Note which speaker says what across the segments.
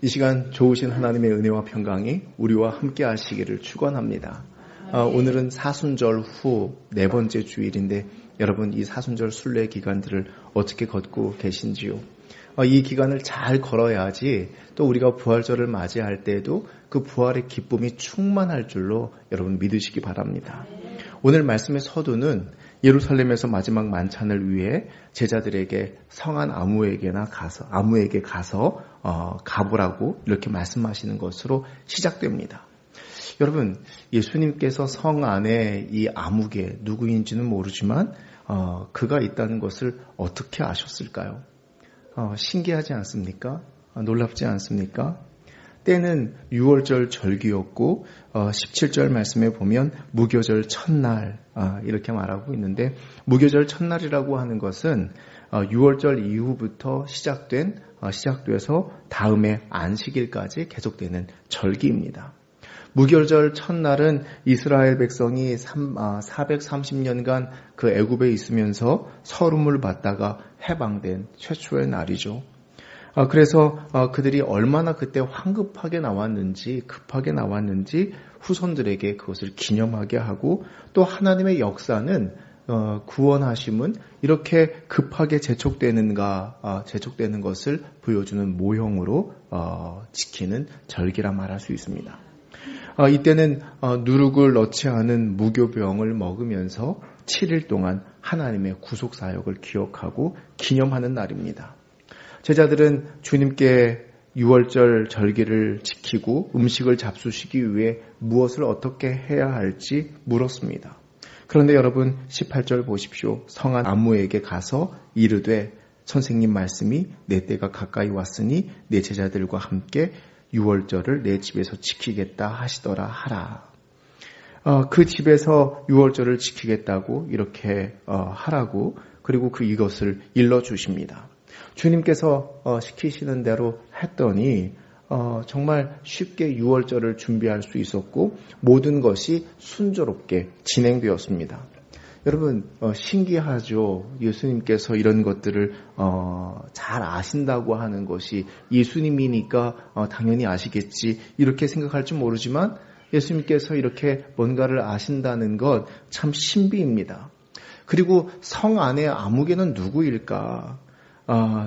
Speaker 1: 이 시간 좋으신 하나님의 은혜와 평강이 우리와 함께 하시기를 축원합니다. 오늘은 사순절 후 네 번째 주일인데 여러분 이 사순절 순례 기간들을 어떻게 걷고 계신지요? 이 기간을 잘 걸어야지 또 우리가 부활절을 맞이할 때에도 그 부활의 기쁨이 충만할 줄로 여러분 믿으시기 바랍니다. 오늘 말씀의 서두는 예루살렘에서 마지막 만찬을 위해 제자들에게 성한 아무에게 가서 가보라고 이렇게 말씀하시는 것으로 시작됩니다. 여러분, 예수님께서 성 안에 이 아무개 누구인지는 모르지만 그가 있다는 것을 어떻게 아셨을까요? 신기하지 않습니까? 놀랍지 않습니까? 때는 6월절 절기였고 17절 말씀에 보면 무교절 첫날 이렇게 말하고 있는데, 무교절 첫날이라고 하는 것은 6월절 이후부터 시작돼서 다음에 안식일까지 계속되는 절기입니다. 무교절 첫날은 이스라엘 백성이 430년간 그 애굽에 있으면서 서름을 받다가 해방된 최초의 날이죠. 그래서 그들이 얼마나 그때 급하게 나왔는지 후손들에게 그것을 기념하게 하고, 또 하나님의 역사는 구원하심은 이렇게 급하게 재촉되는 것을 보여주는 모형으로 지키는 절기라 말할 수 있습니다. 이때는 누룩을 넣지 않은 무교병을 먹으면서 7일 동안 하나님의 구속사역을 기억하고 기념하는 날입니다. 제자들은 주님께 6월절 절기를 지키고 음식을 잡수시기 위해 무엇을 어떻게 해야 할지 물었습니다. 그런데 여러분 18절 보십시오. 성한 아무에게 가서 이르되 선생님 말씀이 내 때가 가까이 왔으니 내 제자들과 함께 6월절을 내 집에서 지키겠다 하시더라 하라. 그 집에서 6월절을 지키겠다고 이렇게 하라고, 그리고 이것을 일러주십니다. 주님께서 시키시는 대로 했더니 정말 쉽게 6월절을 준비할 수 있었고 모든 것이 순조롭게 진행되었습니다. 여러분 신기하죠. 예수님께서 이런 것들을 잘 아신다고 하는 것이, 예수님이니까 당연히 아시겠지 이렇게 생각할지 모르지만 예수님께서 이렇게 뭔가를 아신다는 것 참 신비입니다. 그리고 성 안의 아무개는 누구일까?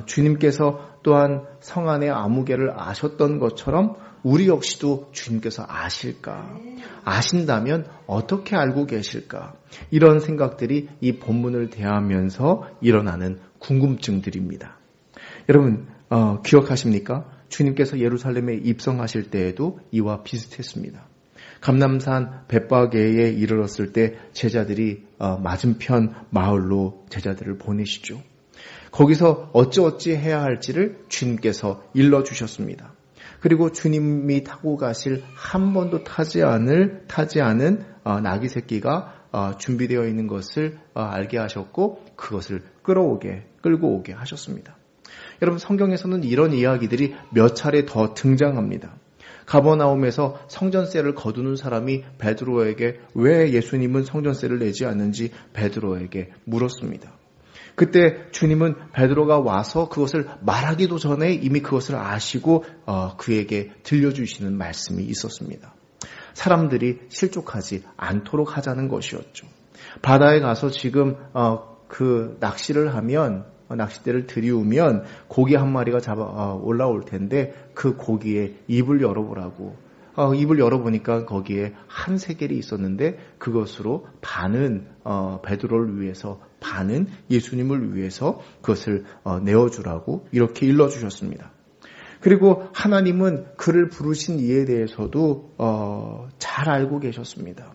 Speaker 1: 주님께서 또한 성 안의 아무개를 아셨던 것처럼 우리 역시도 주님께서 아실까? 아신다면 어떻게 알고 계실까? 이런 생각들이 이 본문을 대하면서 일어나는 궁금증들입니다. 여러분 기억하십니까? 주님께서 예루살렘에 입성하실 때에도 이와 비슷했습니다. 감람산 벳바게에 이르렀을 때 제자들이 맞은편 마을로 제자들을 보내시죠. 거기서 어찌어찌 해야 할지를 주님께서 일러주셨습니다. 그리고 주님이 타고 가실 한 번도 타지 않은 나귀 새끼가 준비되어 있는 것을 알게 하셨고 그것을 끌고 오게 하셨습니다. 여러분 성경에서는 이런 이야기들이 몇 차례 더 등장합니다. 가버나움에서 성전세를 거두는 사람이 베드로에게 왜 예수님은 성전세를 내지 않는지 베드로에게 물었습니다. 그때 주님은 베드로가 와서 그것을 말하기도 전에 이미 그것을 아시고 그에게 들려주시는 말씀이 있었습니다. 사람들이 실족하지 않도록 하자는 것이었죠. 바다에 가서 지금 그 낚시를 하면, 낚싯대를 들이우면 고기 한 마리가 올라올 텐데 그 고기에 입을 열어보라고. 입을 열어보니까 거기에 한 세겔이 있었는데 그것으로 반은 베드로를 위해서, 반은 예수님을 위해서 그것을 내어주라고 이렇게 일러주셨습니다. 그리고 하나님은 그를 부르신 이에 대해서도 잘 알고 계셨습니다.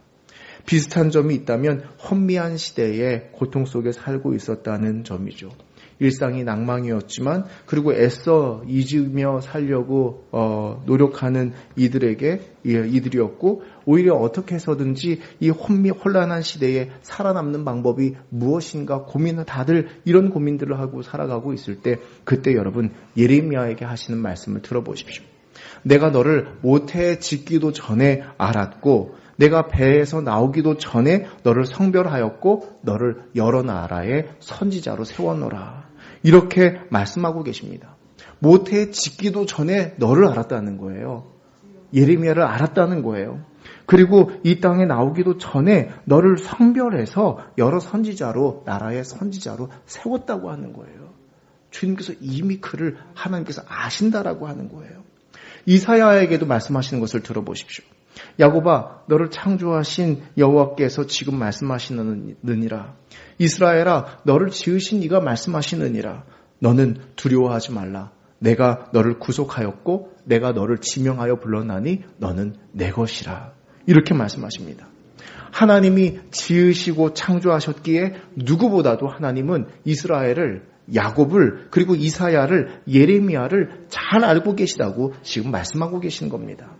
Speaker 1: 비슷한 점이 있다면 혼미한 시대에 고통 속에 살고 있었다는 점이죠. 일상이 낭망이었지만 그리고 애써 잊으며 살려고 노력하는 이들이었고, 오히려 어떻게 해서든지 이 혼란한 시대에 살아남는 방법이 무엇인가 다들 이런 고민들을 하고 살아가고 있을 때, 그때 여러분 예레미야에게 하시는 말씀을 들어보십시오. 내가 너를 모태에 짓기도 전에 알았고 내가 배에서 나오기도 전에 너를 성별하였고 너를 여러 나라의 선지자로 세웠노라. 이렇게 말씀하고 계십니다. 모태에 짓기도 전에 너를 알았다는 거예요. 예레미야를 알았다는 거예요. 그리고 이 땅에 나오기도 전에 너를 성별해서 여러 선지자로, 나라의 선지자로 세웠다고 하는 거예요. 주님께서 이미 그를 하나님께서 아신다라고 하는 거예요. 이사야에게도 말씀하시는 것을 들어보십시오. 야곱아, 너를 창조하신 여호와께서 지금 말씀하시느니라. 이스라엘아, 너를 지으신 이가 말씀하시느니라. 너는 두려워하지 말라. 내가 너를 구속하였고 내가 너를 지명하여 불렀나니 너는 내 것이라. 이렇게 말씀하십니다. 하나님이 지으시고 창조하셨기에 누구보다도 하나님은 이스라엘을, 야곱을, 그리고 이사야를, 예레미야를 잘 알고 계시다고 지금 말씀하고 계시는 겁니다.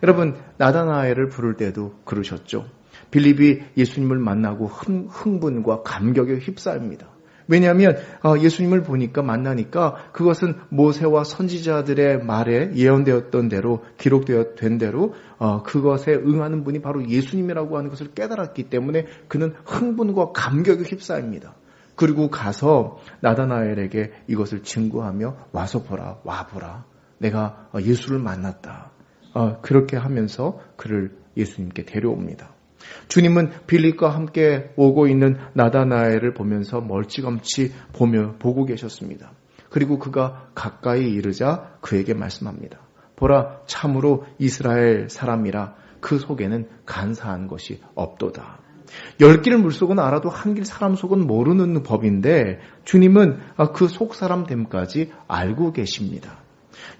Speaker 1: 여러분, 나다나엘을 부를 때도 그러셨죠. 빌립이 예수님을 만나고 흥분과 감격에 휩싸입니다. 왜냐하면 예수님을 보니까, 만나니까 그것은 모세와 선지자들의 말에 예언되었던 대로, 기록되었던 대로 그것에 응하는 분이 바로 예수님이라고 하는 것을 깨달았기 때문에 그는 흥분과 감격에 휩싸입니다. 그리고 가서 나다나엘에게 이것을 증거하며 와서 보라, 와보라. 내가 예수를 만났다. 그렇게 하면서 그를 예수님께 데려옵니다. 주님은 빌립과 함께 오고 있는 나다나엘을 보면서 멀찌감치 보고 계셨습니다. 그리고 그가 가까이 이르자 그에게 말씀합니다. 보라, 참으로 이스라엘 사람이라. 그 속에는 간사한 것이 없도다. 10길 물속은 알아도 한 길 사람 속은 모르는 법인데 주님은 그 속 사람 됨까지 알고 계십니다.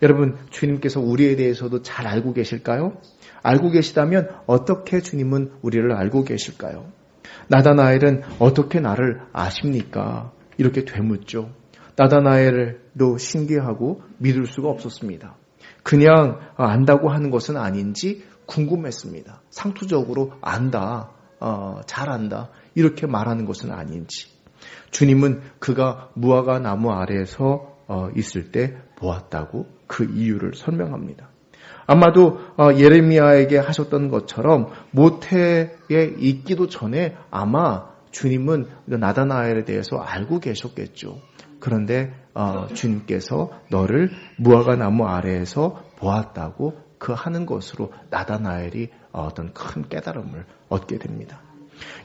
Speaker 1: 여러분, 주님께서 우리에 대해서도 잘 알고 계실까요? 알고 계시다면 어떻게 주님은 우리를 알고 계실까요? 나다나엘은 어떻게 나를 아십니까? 이렇게 되묻죠. 나다나엘도 신기하고 믿을 수가 없었습니다. 그냥 안다고 하는 것은 아닌지 궁금했습니다. 상투적으로 안다, 잘 안다 이렇게 말하는 것은 아닌지. 주님은 그가 무화과 나무 아래에서 있을 때 보았다고 그 이유를 설명합니다. 아마도 예레미야에게 하셨던 것처럼 모태에 있기도 전에 아마 주님은 나다나엘에 대해서 알고 계셨겠죠. 그런데 주님께서 너를 무화과 나무 아래에서 보았다고 그 하는 것으로 나다나엘이 어떤 큰 깨달음을 얻게 됩니다.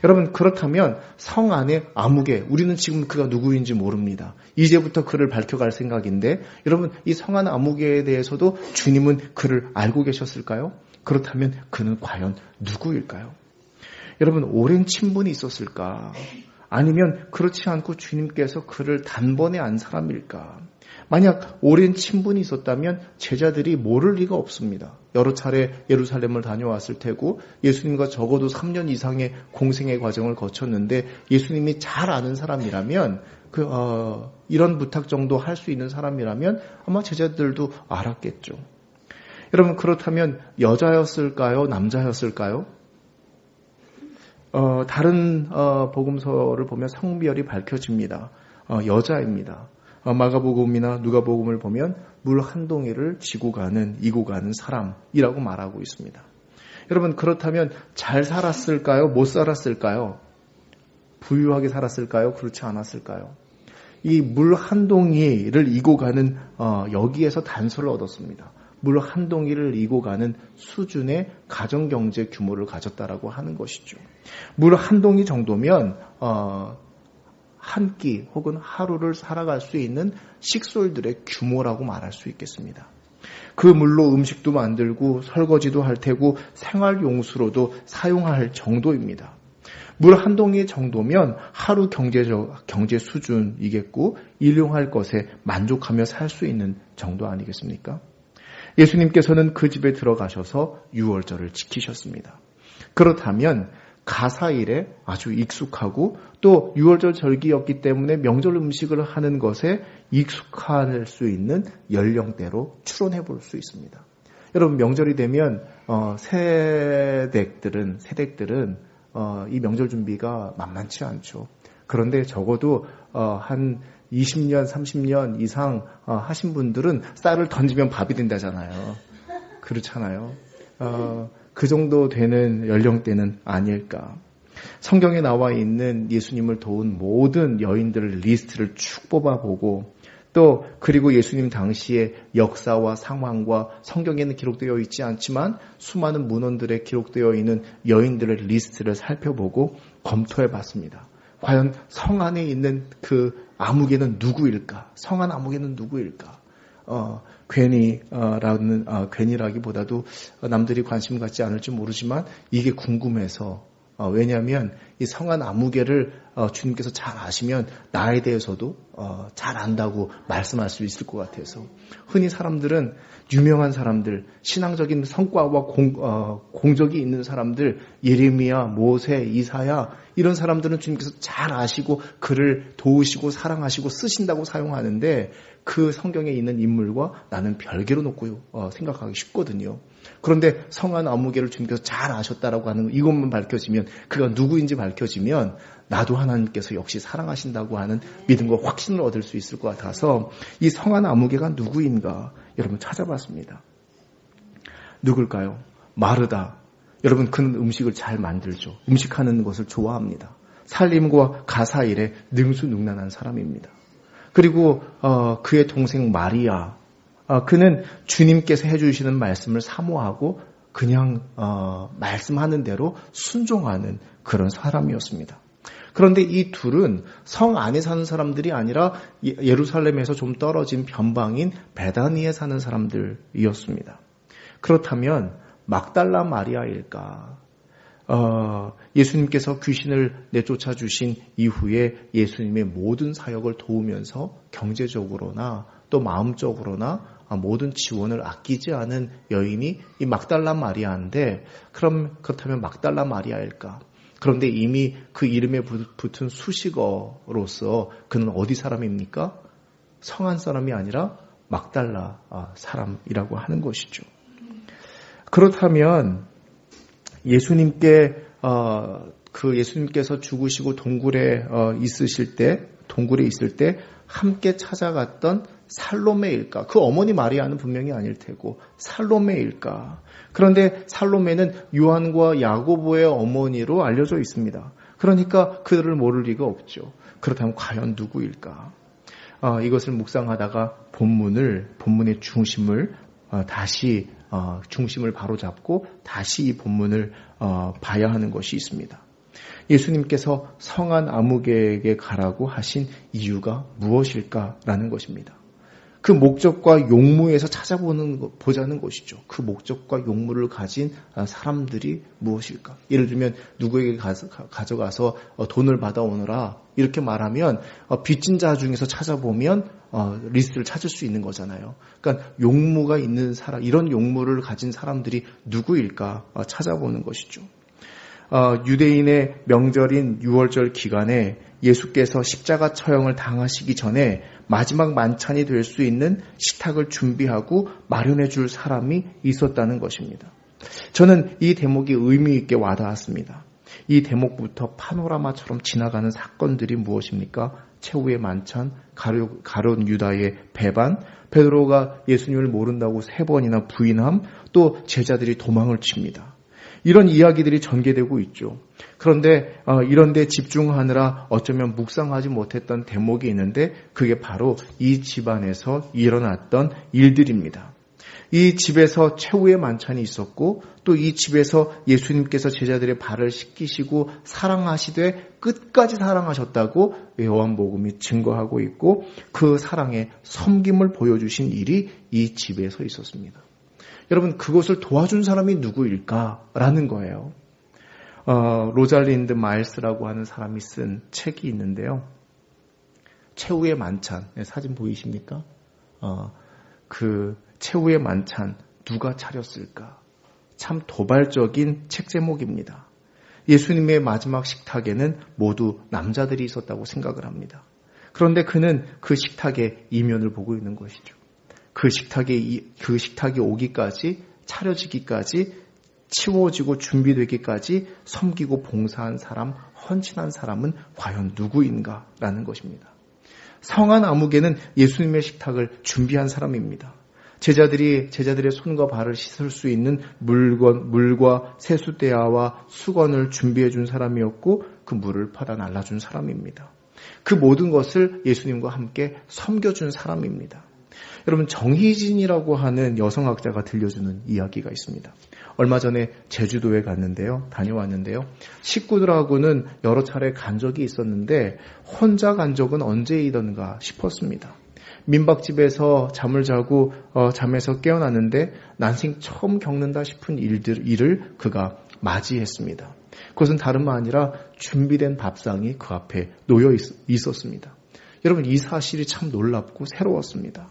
Speaker 1: 여러분, 그렇다면 성 안에 아무개, 우리는 지금 그가 누구인지 모릅니다. 이제부터 그를 밝혀갈 생각인데, 여러분, 이 성 안 아무개에 대해서도 주님은 그를 알고 계셨을까요? 그렇다면 그는 과연 누구일까요? 여러분, 오랜 친분이 있었을까? 아니면 그렇지 않고 주님께서 그를 단번에 안 사람일까? 만약 오랜 친분이 있었다면 제자들이 모를 리가 없습니다. 여러 차례 예루살렘을 다녀왔을 테고 예수님과 적어도 3년 이상의 공생의 과정을 거쳤는데 예수님이 잘 아는 사람이라면 이런 부탁 정도 할 수 있는 사람이라면 아마 제자들도 알았겠죠. 여러분, 그렇다면 여자였을까요? 남자였을까요? 다른 복음서를 보면 성별이 밝혀집니다. 여자입니다. 마가복음이나 누가복음을 보면 물 한 동이를 이고 가는 사람이라고 말하고 있습니다. 여러분, 그렇다면 잘 살았을까요? 못 살았을까요? 부유하게 살았을까요? 그렇지 않았을까요? 이 물 한 동이를 이고 가는 여기에서 단서를 얻었습니다. 물 한 동이를 이고 가는 수준의 가정경제 규모를 가졌다라고 하는 것이죠. 물 한 동이 정도면 한 끼 혹은 하루를 살아갈 수 있는 식솔들의 규모라고 말할 수 있겠습니다. 그 물로 음식도 만들고 설거지도 할 테고 생활용수로도 사용할 정도입니다. 물 한 동이 정도면 하루 경제 수준이겠고 일용할 것에 만족하며 살 수 있는 정도 아니겠습니까? 예수님께서는 그 집에 들어가셔서 유월절을 지키셨습니다. 그렇다면 가사일에 아주 익숙하고 또 유월절 절기였기 때문에 명절 음식을 하는 것에 익숙할 수 있는 연령대로 추론해 볼 수 있습니다. 여러분, 명절이 되면 세댁들은 이 명절 준비가 만만치 않죠. 그런데 적어도 한 20년, 30년 이상 하신 분들은 쌀을 던지면 밥이 된다잖아요. 그렇잖아요. 그 정도 되는 연령대는 아닐까. 성경에 나와 있는 예수님을 도운 모든 여인들 리스트를 쭉 뽑아보고 또 그리고 예수님 당시의 역사와 상황과 성경에는 기록되어 있지 않지만 수많은 문헌들에 기록되어 있는 여인들의 리스트를 살펴보고 검토해 봤습니다. 과연 성 안에 있는 그 아무개는 누구일까? 성안 아무개는 누구일까? 괜히라기보다도 남들이 관심 갖지 않을지 모르지만 이게 궁금해서 왜냐하면 이 성안 아무개를 주님께서 잘 아시면 나에 대해서도 잘 안다고 말씀할 수 있을 것 같아서 흔히 사람들은 유명한 사람들, 신앙적인 성과와 공적이 있는 사람들, 예레미야, 모세, 이사야 이런 사람들은 주님께서 잘 아시고 그를 도우시고 사랑하시고 쓰신다고 사용하는데 그 성경에 있는 인물과 나는 별개로 놓고 생각하기 쉽거든요. 그런데 성안 아무개를 주님께서 잘 아셨다라고 하는 이것만 밝혀지면 그가 누구인지 밝혀지면 나도 하나님께서 역시 사랑하신다고 하는 믿음과 확신을 얻을 수 있을 것 같아서 이 성안 아무개가 누구인가 여러분 찾아봤습니다. 누굴까요? 마르다. 여러분 그는 음식을 잘 만들죠. 음식하는 것을 좋아합니다. 살림과 가사일에 능수능란한 사람입니다. 그리고 그의 동생 마리아. 그는 주님께서 해주시는 말씀을 사모하고 그냥 말씀하는 대로 순종하는 그런 사람이었습니다. 그런데 이 둘은 성 안에 사는 사람들이 아니라 예루살렘에서 좀 떨어진 변방인 베다니에 사는 사람들이었습니다. 그렇다면 막달라 마리아일까? 예수님께서 귀신을 내쫓아 주신 이후에 예수님의 모든 사역을 도우면서 경제적으로나 또 마음적으로나 모든 지원을 아끼지 않은 여인이 이 막달라 마리아인데 그렇다면 막달라 마리아일까? 그런데 이미 그 이름에 붙은 수식어로서 그는 어디 사람입니까? 성안 사람이 아니라 막달라 사람이라고 하는 것이죠. 그렇다면 예수님께서 죽으시고 동굴에 있을 때 함께 찾아갔던 살로메일까? 그 어머니 마리아는 분명히 아닐 테고 살로메일까? 그런데 살로메는 요한과 야고보의 어머니로 알려져 있습니다. 그러니까 그들을 모를 리가 없죠. 그렇다면 과연 누구일까? 이것을 묵상하다가 본문의 중심을 다시 중심을 바로잡고 다시 이 본문을 봐야 하는 것이 있습니다. 예수님께서 성안 아무개에게 가라고 하신 이유가 무엇일까라는 것입니다. 그 목적과 용무에서 보자는 것이죠. 그 목적과 용무를 가진 사람들이 무엇일까? 예를 들면 누구에게 가져가서 돈을 받아오너라 이렇게 말하면 빚진 자 중에서 찾아보면 리스트를 찾을 수 있는 거잖아요. 그러니까 용무가 있는 사람, 이런 용무를 가진 사람들이 누구일까 찾아보는 것이죠. 유대인의 명절인 6월절 기간에 예수께서 십자가 처형을 당하시기 전에 마지막 만찬이 될 수 있는 식탁을 준비하고 마련해 줄 사람이 있었다는 것입니다. 저는 이 대목이 의미 있게 와닿았습니다. 이 대목부터 파노라마처럼 지나가는 사건들이 무엇입니까? 최후의 만찬, 가룟 유다의 배반, 베드로가 예수님을 모른다고 3번이나 부인함, 또 제자들이 도망을 칩니다. 이런 이야기들이 전개되고 있죠. 그런데 이런 데 집중하느라 어쩌면 묵상하지 못했던 대목이 있는데 그게 바로 이 집안에서 일어났던 일들입니다. 이 집에서 최후의 만찬이 있었고 또 이 집에서 예수님께서 제자들의 발을 씻기시고 사랑하시되 끝까지 사랑하셨다고 요한복음이 증거하고 있고 그 사랑의 섬김을 보여주신 일이 이 집에서 있었습니다. 여러분 그것을 도와준 사람이 누구일까라는 거예요. 로잘린드 마일스라고 하는 사람이 쓴 책이 있는데요. 최후의 만찬 사진 보이십니까? 그 최후의 만찬 누가 차렸을까? 참 도발적인 책 제목입니다. 예수님의 마지막 식탁에는 모두 남자들이 있었다고 생각을 합니다. 그런데 그는 그 식탁의 이면을 보고 있는 것이죠. 그 식탁이 오기까지 차려지기까지 치워지고 준비되기까지 섬기고 봉사한 사람, 헌신한 사람은 과연 누구인가라는 것입니다. 성안 아무개는 예수님의 식탁을 준비한 사람입니다. 제자들의 손과 발을 씻을 수 있는 물과 세수대야와 수건을 준비해 준 사람이었고 그 물을 퍼다 날라준 사람입니다. 그 모든 것을 예수님과 함께 섬겨준 사람입니다. 여러분, 정희진이라고 하는 여성학자가 들려주는 이야기가 있습니다. 얼마 전에 제주도에 다녀왔는데요. 식구들하고는 여러 차례 간 적이 있었는데 혼자 간 적은 언제이던가 싶었습니다. 민박집에서 잠을 자고 잠에서 깨어났는데 난생 처음 겪는다 싶은 일을 그가 맞이했습니다. 그것은 다름 아니라 준비된 밥상이 그 앞에 놓여 있었습니다. 여러분, 이 사실이 참 놀랍고 새로웠습니다.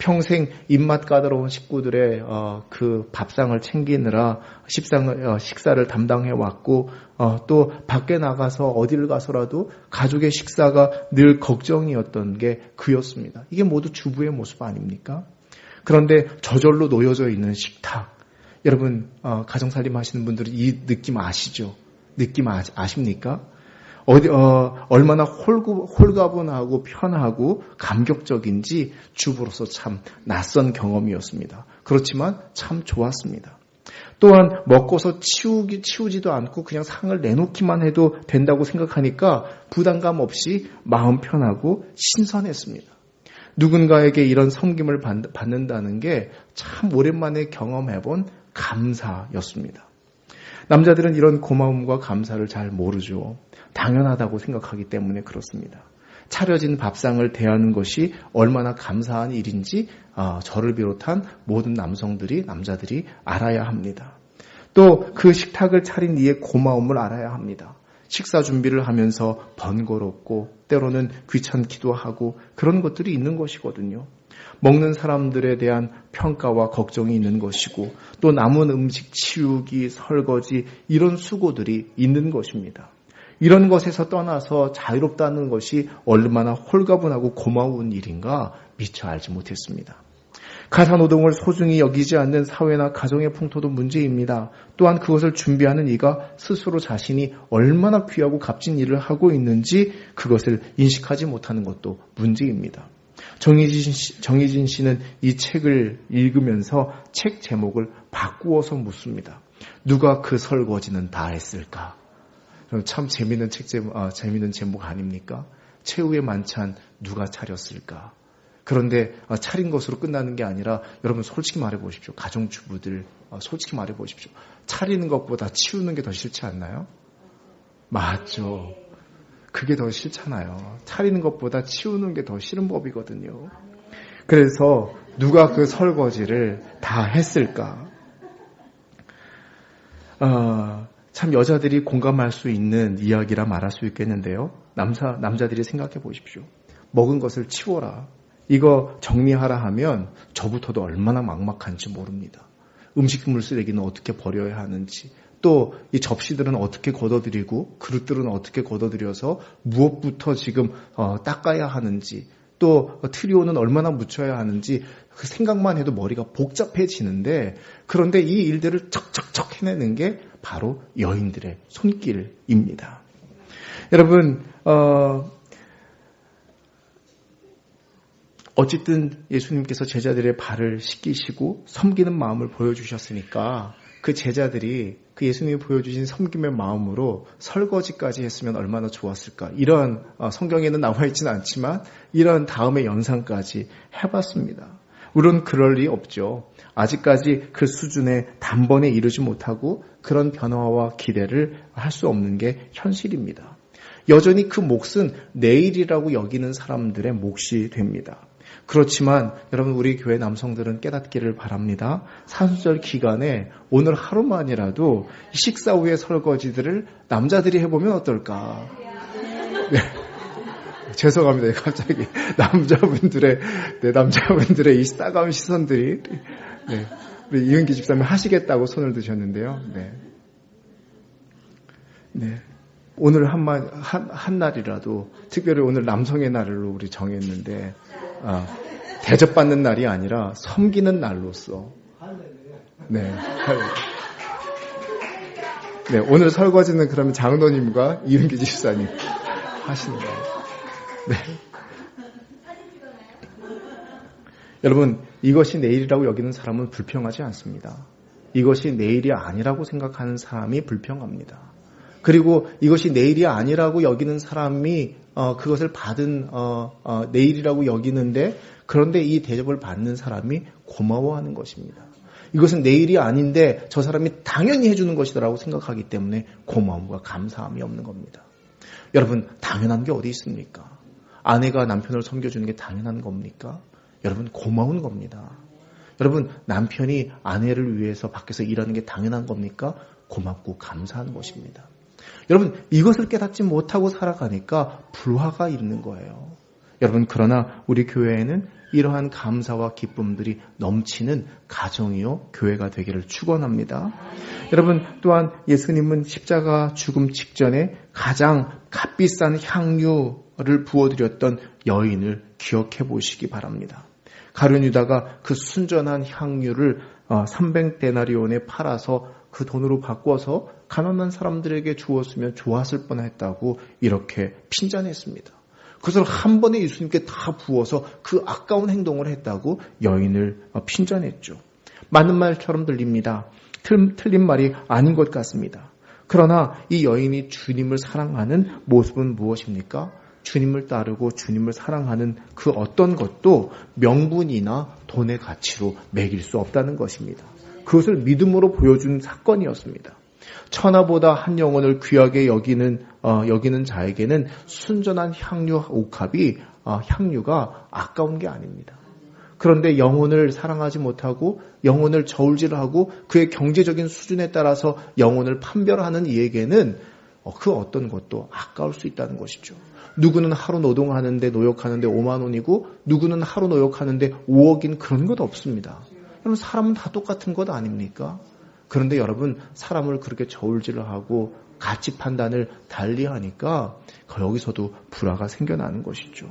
Speaker 1: 평생 입맛 까다로운 식구들의 그 밥상을 챙기느라 식사를 담당해 왔고 또 밖에 나가서 어디를 가서라도 가족의 식사가 늘 걱정이었던 게 그였습니다. 이게 모두 주부의 모습 아닙니까? 그런데 저절로 놓여져 있는 식탁. 여러분, 가정살림 하시는 분들은 이 느낌 아시죠? 느낌 아십니까? 얼마나 홀가분하고 편하고 감격적인지 주부로서 참 낯선 경험이었습니다. 그렇지만 참 좋았습니다. 또한 먹고서 치우지도 않고 그냥 상을 내놓기만 해도 된다고 생각하니까 부담감 없이 마음 편하고 신선했습니다. 누군가에게 이런 섬김을 받는다는 게 참 오랜만에 경험해본 감사였습니다. 남자들은 이런 고마움과 감사를 잘 모르죠. 당연하다고 생각하기 때문에 그렇습니다. 차려진 밥상을 대하는 것이 얼마나 감사한 일인지 저를 비롯한 모든 남자들이 알아야 합니다. 또 그 식탁을 차린 이의 고마움을 알아야 합니다. 식사 준비를 하면서 번거롭고 때로는 귀찮기도 하고 그런 것들이 있는 것이거든요. 먹는 사람들에 대한 평가와 걱정이 있는 것이고 또 남은 음식 치우기, 설거지 이런 수고들이 있는 것입니다. 이런 것에서 떠나서 자유롭다는 것이 얼마나 홀가분하고 고마운 일인가 미처 알지 못했습니다. 가사노동을 소중히 여기지 않는 사회나 가정의 풍토도 문제입니다. 또한 그것을 준비하는 이가 스스로 자신이 얼마나 귀하고 값진 일을 하고 있는지 그것을 인식하지 못하는 것도 문제입니다. 정희진 씨는 이 책을 읽으면서 책 제목을 바꾸어서 묻습니다. 누가 그 설거지는 다 했을까? 참 재미있는 재미있는 제목 아닙니까? 최후의 만찬 누가 차렸을까? 그런데 차린 것으로 끝나는 게 아니라 여러분 솔직히 말해보십시오. 가정주부들 솔직히 말해보십시오. 차리는 것보다 치우는 게 더 싫지 않나요? 맞죠. 그게 더 싫잖아요. 차리는 것보다 치우는 게 더 싫은 법이거든요. 그래서 누가 그 설거지를 다 했을까? 참 여자들이 공감할 수 있는 이야기라 말할 수 있겠는데요. 남자들이 생각해 보십시오. 먹은 것을 치워라. 이거 정리하라 하면 저부터도 얼마나 막막한지 모릅니다. 음식물 쓰레기는 어떻게 버려야 하는지, 또 이 접시들은 어떻게 걷어들이고 그릇들은 어떻게 걷어들여서 무엇부터 지금 닦아야 하는지, 또 트리오는 얼마나 묻혀야 하는지 그 생각만 해도 머리가 복잡해지는데, 그런데 이 일들을 척척척 해내는 게 바로 여인들의 손길입니다. 여러분, 어쨌든 예수님께서 제자들의 발을 씻기시고 섬기는 마음을 보여주셨으니까 그 제자들이 그 예수님이 보여주신 섬김의 마음으로 설거지까지 했으면 얼마나 좋았을까. 이런 성경에는 나와 있지는 않지만 이런 다음의 연상까지 해봤습니다. 우리는 그럴 리 없죠. 아직까지 그 수준의 단번에 이르지 못하고 그런 변화와 기대를 할 수 없는 게 현실입니다. 여전히 그 몫은 내일이라고 여기는 사람들의 몫이 됩니다. 그렇지만 여러분, 우리 교회 남성들은 깨닫기를 바랍니다. 산수절 기간에 오늘 하루만이라도 식사 후의 설거지들을 남자들이 해보면 어떨까? 네. 죄송합니다. 갑자기 남자분들의 이 따가운 시선들이, 네. 우리 이은기 집사님 하시겠다고 손을 드셨는데요. 네. 네. 오늘 한 날이라도, 특별히 오늘 남성의 날로 우리 정했는데, 대접받는 날이 아니라 섬기는 날로서. 네. 네. 오늘 설거지는 그러면 장로님과 이은기 집사님 하시는 거예요. 네. 여러분, 이것이 내일이라고 여기는 사람은 불평하지 않습니다. 이것이 내일이 아니라고 생각하는 사람이 불평합니다. 그리고 이것이 내일이 아니라고 여기는 사람이 그것을 받은 내 일이라고 여기는데 그런데 이 대접을 받는 사람이 고마워하는 것입니다. 이것은 내 일이 아닌데 저 사람이 당연히 해주는 것이라고 생각하기 때문에 고마움과 감사함이 없는 겁니다. 여러분, 당연한 게 어디 있습니까? 아내가 남편을 섬겨주는 게 당연한 겁니까? 여러분, 고마운 겁니다. 여러분, 남편이 아내를 위해서 밖에서 일하는 게 당연한 겁니까? 고맙고 감사한 것입니다. 여러분, 이것을 깨닫지 못하고 살아가니까 불화가 있는 거예요. 여러분, 그러나 우리 교회에는 이러한 감사와 기쁨들이 넘치는 가정이요 교회가 되기를 축원합니다. 여러분, 또한 예수님은 십자가 죽음 직전에 가장 값비싼 향유를 부어드렸던 여인을 기억해 보시기 바랍니다. 가룟 유다가 그 순전한 향유를 300데나리온에 팔아서 그 돈으로 바꿔서 가난한 사람들에게 주었으면 좋았을 뻔했다고 이렇게 핀잔했습니다. 그것을 한 번에 예수님께 다 부어서 그 아까운 행동을 했다고 여인을 핀잔했죠. 맞는 말처럼 들립니다. 틀린 말이 아닌 것 같습니다. 그러나 이 여인이 주님을 사랑하는 모습은 무엇입니까? 주님을 따르고 주님을 사랑하는 그 어떤 것도 명분이나 돈의 가치로 매길 수 없다는 것입니다. 그것을 믿음으로 보여준 사건이었습니다. 천하보다 한 영혼을 귀하게 여기는 자에게는 순전한 향유 옥합이 향유가 아까운 게 아닙니다. 그런데 영혼을 사랑하지 못하고 영혼을 저울질하고 그의 경제적인 수준에 따라서 영혼을 판별하는 이에게는 그 어떤 것도 아까울 수 있다는 것이죠. 누구는 하루 노동하는데 노역하는데 5만 원이고 누구는 하루 노역하는데 5억인 그런 것 없습니다. 여러분, 사람은 다 똑같은 것 아닙니까? 그런데 여러분, 사람을 그렇게 저울질하고 가치 판단을 달리하니까 여기서도 불화가 생겨나는 것이죠.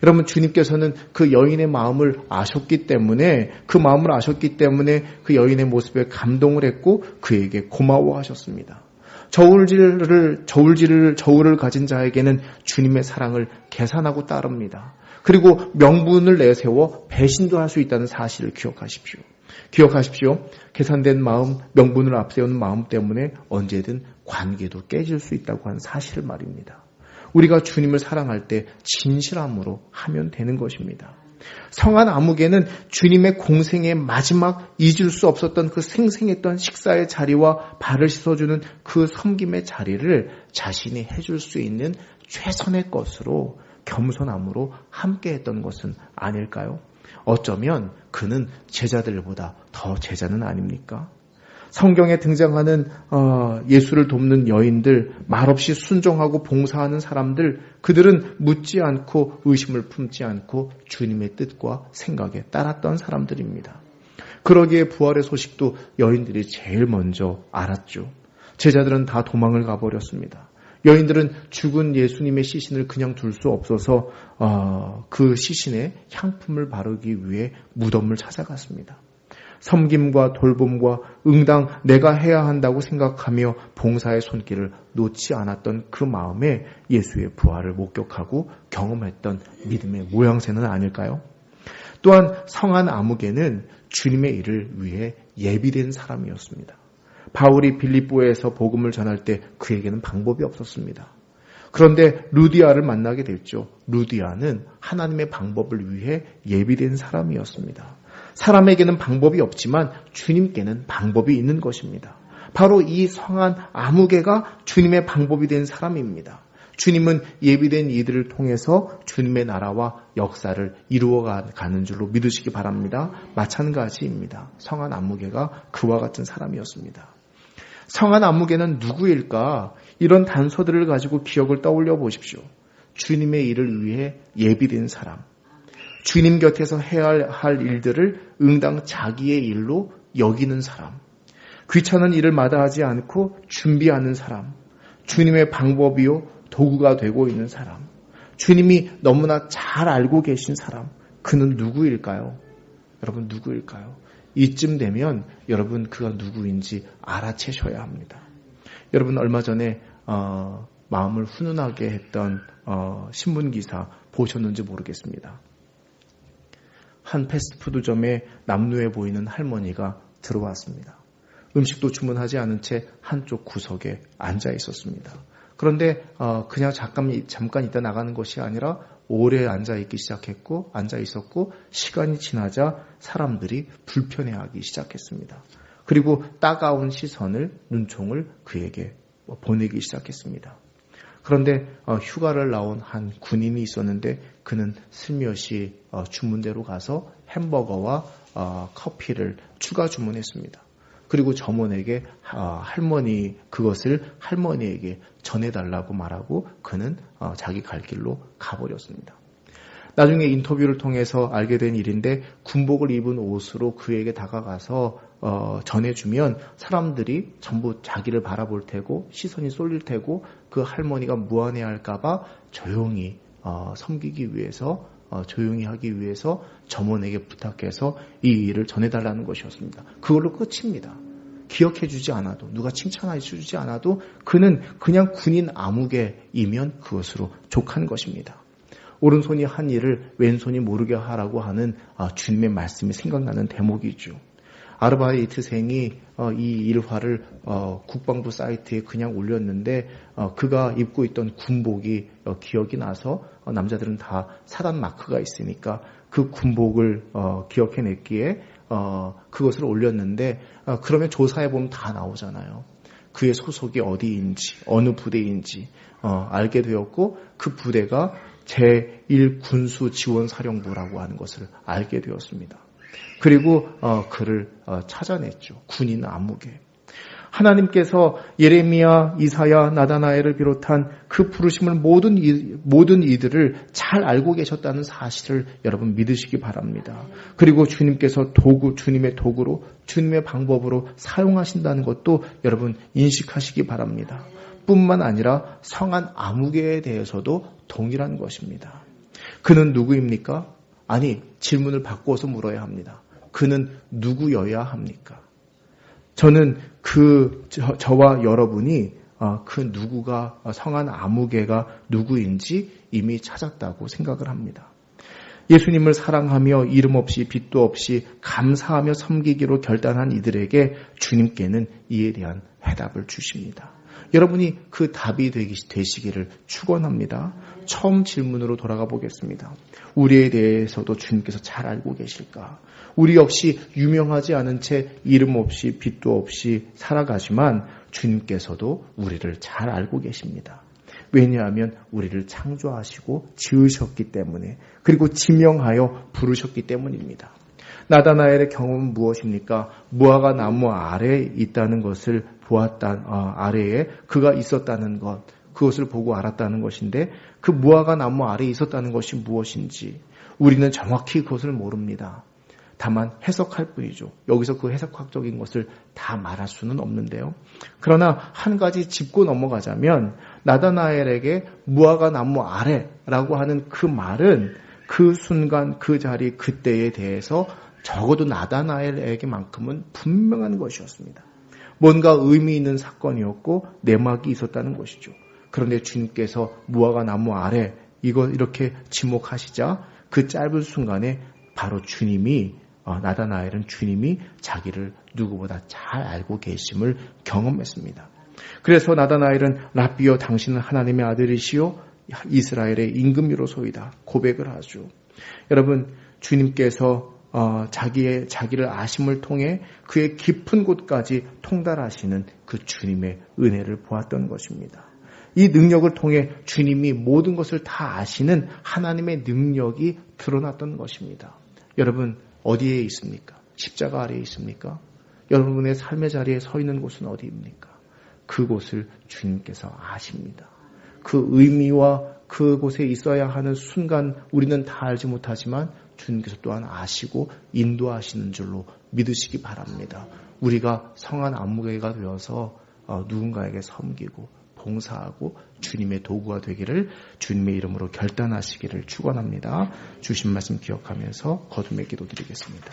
Speaker 1: 여러분, 주님께서는 그 여인의 마음을 아셨기 때문에 그 여인의 모습에 감동을 했고 그에게 고마워하셨습니다. 저울을 가진 자에게는 주님의 사랑을 계산하고 따릅니다. 그리고 명분을 내세워 배신도 할 수 있다는 사실을 기억하십시오. 계산된 마음, 명분을 앞세우는 마음 때문에 언제든 관계도 깨질 수 있다고 하는 사실을 말입니다. 우리가 주님을 사랑할 때 진실함으로 하면 되는 것입니다. 성한 아무개는 주님의 공생의 마지막 잊을 수 없었던 그 생생했던 식사의 자리와 발을 씻어주는 그 섬김의 자리를 자신이 해줄 수 있는 최선의 것으로 겸손함으로 함께했던 것은 아닐까요? 어쩌면 그는 제자들보다 더 제자는 아닙니까? 성경에 등장하는 예수를 돕는 여인들, 말없이 순종하고 봉사하는 사람들, 그들은 묻지 않고 의심을 품지 않고 주님의 뜻과 생각에 따랐던 사람들입니다. 그러기에 부활의 소식도 여인들이 제일 먼저 알았죠. 제자들은 다 도망을 가버렸습니다. 여인들은 죽은 예수님의 시신을 그냥 둘 수 없어서 그 시신에 향품을 바르기 위해 무덤을 찾아갔습니다. 섬김과 돌봄과 응당 내가 해야 한다고 생각하며 봉사의 손길을 놓지 않았던 그 마음에 예수의 부활을 목격하고 경험했던 믿음의 모양새는 아닐까요? 또한 성한 아무개는 주님의 일을 위해 예비된 사람이었습니다. 바울이 빌립보에서 복음을 전할 때 그에게는 방법이 없었습니다. 그런데 루디아를 만나게 됐죠. 루디아는 하나님의 방법을 위해 예비된 사람이었습니다. 사람에게는 방법이 없지만 주님께는 방법이 있는 것입니다. 바로 이 성한 아무개가 주님의 방법이 된 사람입니다. 주님은 예비된 이들을 통해서 주님의 나라와 역사를 이루어가는 줄로 믿으시기 바랍니다. 마찬가지입니다. 성한 아무개가 그와 같은 사람이었습니다. 성한 아무개는 누구일까? 이런 단서들을 가지고 기억을 떠올려 보십시오. 주님의 일을 위해 예비된 사람. 주님 곁에서 해야 할 일들을 응당 자기의 일로 여기는 사람. 귀찮은 일을 마다하지 않고 준비하는 사람. 주님의 방법이요 도구가 되고 있는 사람. 주님이 너무나 잘 알고 계신 사람. 그는 누구일까요? 여러분, 누구일까요? 이쯤 되면 여러분 그가 누구인지 알아채셔야 합니다. 여러분, 얼마 전에 마음을 훈훈하게 했던 신문기사 보셨는지 모르겠습니다. 한 패스트푸드점에 남루해 보이는 할머니가 들어왔습니다. 음식도 주문하지 않은 채 한쪽 구석에 앉아 있었습니다. 그런데 그냥 잠깐 있다 나가는 것이 아니라 오래 앉아 있었고 시간이 지나자 사람들이 불편해하기 시작했습니다. 그리고 따가운 시선을, 눈총을 그에게 보내기 시작했습니다. 그런데 휴가를 나온 한 군인이 있었는데 그는 슬며시 주문대로 가서 햄버거와 커피를 추가 주문했습니다. 그리고 점원에게 그것을 할머니에게 전해달라고 말하고 그는 자기 갈 길로 가버렸습니다. 나중에 인터뷰를 통해서 알게 된 일인데 군복을 입은 옷으로 그에게 다가가서 전해주면 사람들이 전부 자기를 바라볼 테고 시선이 쏠릴 테고 그 할머니가 무안해할까봐 조용히 섬기기 위해서 조용히 하기 위해서 점원에게 부탁해서 이 일을 전해달라는 것이었습니다. 그걸로 끝입니다. 기억해주지 않아도 누가 칭찬해주지 않아도 그는 그냥 군인 아무개이면 그것으로 족한 것입니다. 오른손이 한 일을 왼손이 모르게 하라고 하는 주님의 말씀이 생각나는 대목이죠. 아르바이트생이 이 일화를 국방부 사이트에 그냥 올렸는데 그가 입고 있던 군복이 기억이 나서 남자들은 다 사단 마크가 있으니까 그 군복을 기억해냈기에 그것을 올렸는데 그러면 조사해보면 다 나오잖아요. 그의 소속이 어디인지 어느 부대인지 알게 되었고 그 부대가 제1군수지원사령부라고 하는 것을 알게 되었습니다. 그리고 그를 찾아냈죠. 군인 아무개. 하나님께서 예레미야, 이사야, 나다나엘을 비롯한 그 부르심을 모든 이들을 잘 알고 계셨다는 사실을 여러분 믿으시기 바랍니다. 그리고 주님께서 주님의 도구로, 주님의 방법으로 사용하신다는 것도 여러분 인식하시기 바랍니다. 뿐만 아니라 성한 아무개에 대해서도 동일한 것입니다. 그는 누구입니까? 아니, 질문을 바꿔서 물어야 합니다. 그는 누구여야 합니까? 저는 저와 여러분이 그 누구가 성한 아무개가 누구인지 이미 찾았다고 생각을 합니다. 예수님을 사랑하며 이름 없이 빛도 없이 감사하며 섬기기로 결단한 이들에게 주님께는 이에 대한 해답을 주십니다. 여러분이 그 답이 되시기를 축원합니다. 처음 질문으로 돌아가 보겠습니다. 우리에 대해서도 주님께서 잘 알고 계실까? 우리 역시 유명하지 않은 채 이름 없이 빛도 없이 살아가지만 주님께서도 우리를 잘 알고 계십니다. 왜냐하면 우리를 창조하시고 지으셨기 때문에 그리고 지명하여 부르셨기 때문입니다. 나다나엘의 경험은 무엇입니까? 무화과 나무 아래에 있다는 것을 아래에 그가 있었다는 것, 그것을 보고 알았다는 것인데 그 무화과 나무 아래에 있었다는 것이 무엇인지 우리는 정확히 그것을 모릅니다. 다만 해석할 뿐이죠. 여기서 그 해석학적인 것을 다 말할 수는 없는데요. 그러나 한 가지 짚고 넘어가자면 나다나엘에게 무화과 나무 아래라고 하는 그 말은 그 순간 그 자리 그때에 대해서 적어도 나다나엘에게만큼은 분명한 것이었습니다. 뭔가 의미 있는 사건이었고 내막이 있었다는 것이죠. 그런데 주님께서 무화과 나무 아래 이렇게 지목하시자 그 짧은 순간에 바로 나다나엘은 주님이 자기를 누구보다 잘 알고 계심을 경험했습니다. 그래서 나다나엘은 라비여 당신은 하나님의 아들이시요 이스라엘의 임금이로소이다 고백을 하죠. 여러분 주님께서 자기를 아심을 통해 그의 깊은 곳까지 통달하시는 그 주님의 은혜를 보았던 것입니다. 이 능력을 통해 주님이 모든 것을 다 아시는 하나님의 능력이 드러났던 것입니다. 여러분 어디에 있습니까? 십자가 아래에 있습니까? 여러분의 삶의 자리에 서 있는 곳은 어디입니까? 그곳을 주님께서 아십니다. 그 의미와 그곳에 있어야 하는 순간 우리는 다 알지 못하지만 주님께서 또한 아시고 인도하시는 줄로 믿으시기 바랍니다. 우리가 성한 안무개가 되어서 누군가에게 섬기고 봉사하고 주님의 도구가 되기를 주님의 이름으로 결단하시기를 축원합니다. 주신 말씀 기억하면서 거듭의 기도 드리겠습니다.